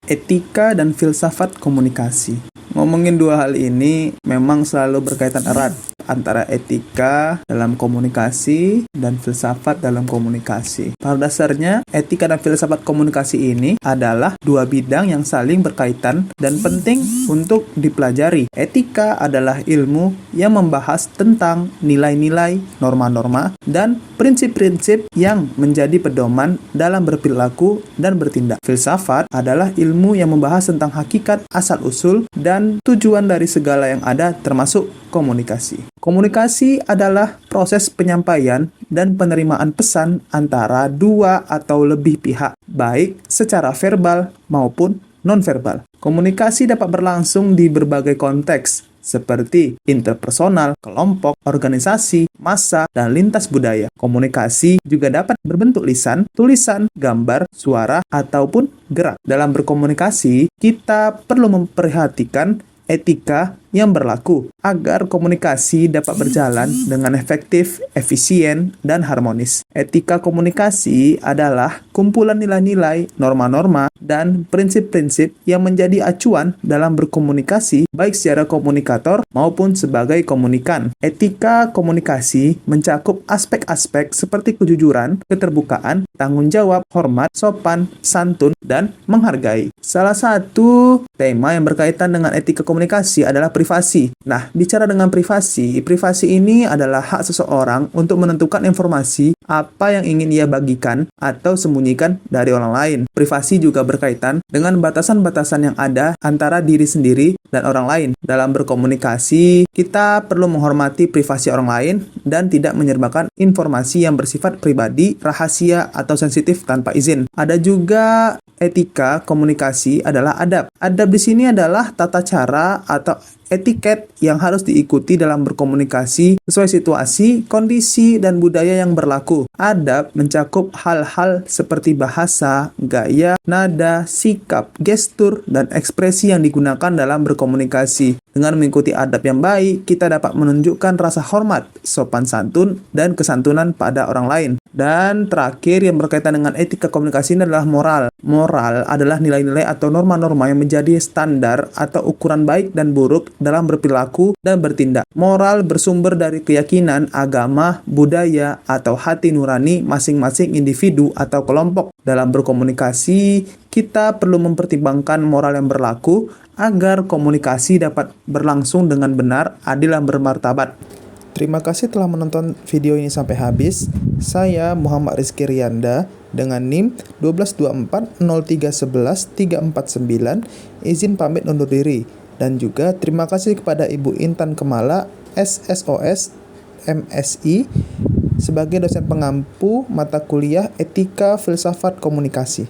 Etika dan filsafat komunikasi. Ngomongin dua hal ini memang selalu berkaitan erat antara etika dalam komunikasi dan filsafat dalam komunikasi. Pada dasarnya, etika dan filsafat komunikasi ini adalah dua bidang yang saling berkaitan dan penting untuk dipelajari. Etika adalah ilmu yang membahas tentang nilai-nilai, norma-norma, dan prinsip-prinsip yang menjadi pedoman dalam berperilaku dan bertindak. Filsafat adalah ilmu yang membahas tentang hakikat, asal-usul, dan tujuan dari segala yang ada termasuk komunikasi. Komunikasi adalah proses penyampaian dan penerimaan pesan antara dua atau lebih pihak, baik secara verbal maupun nonverbal. Komunikasi dapat berlangsung di berbagai konteks, seperti interpersonal, kelompok, organisasi, massa, dan lintas budaya. Komunikasi juga dapat berbentuk lisan, tulisan, gambar, suara, ataupun gerak. Dalam berkomunikasi, kita perlu memperhatikan etika yang berlaku agar komunikasi dapat berjalan dengan efektif, efisien, dan harmonis. Etika komunikasi adalah kumpulan nilai-nilai, norma-norma, dan prinsip-prinsip yang menjadi acuan dalam berkomunikasi baik secara komunikator maupun sebagai komunikan. Etika komunikasi mencakup aspek-aspek seperti kejujuran, keterbukaan, tanggung jawab, hormat, sopan, santun, dan menghargai. Salah satu tema yang berkaitan dengan etika komunikasi adalah privasi. Nah, bicara dengan privasi ini adalah hak seseorang untuk menentukan informasi apa yang ingin ia bagikan atau sembunyikan dari orang lain. Privasi juga berkaitan dengan batasan-batasan yang ada antara diri sendiri dan orang lain. Dalam berkomunikasi, kita perlu menghormati privasi orang lain dan tidak menyerbakan informasi yang bersifat pribadi, rahasia, atau sensitif tanpa izin. Ada juga etika komunikasi adalah adab. Adab di sini adalah tata cara atau etiket yang harus diikuti dalam berkomunikasi sesuai situasi, kondisi, dan budaya yang berlaku. Adab mencakup hal-hal seperti bahasa, gaya, nada, sikap, gestur, dan ekspresi yang digunakan dalam berkomunikasi. Dengan mengikuti adab yang baik, kita dapat menunjukkan rasa hormat, sopan santun, dan kesantunan pada orang lain. Dan terakhir yang berkaitan dengan etika komunikasi ini adalah moral. Moral adalah nilai-nilai atau norma-norma yang menjadi standar atau ukuran baik dan buruk dalam berperilaku dan bertindak. Moral bersumber dari keyakinan, agama, budaya, atau hati nurani masing-masing individu atau kelompok. Dalam berkomunikasi, kita perlu mempertimbangkan moral yang berlaku agar komunikasi dapat berlangsung dengan benar, adil, dan bermartabat. Terima kasih telah menonton video ini sampai habis. Saya Muhammad Rizky Rianda dengan NIM 12240311349. Izin pamit undur diri. Dan juga terima kasih kepada Ibu Intan Kemala, SSOS, MSI, sebagai dosen pengampu mata kuliah Etika Filsafat Komunikasi.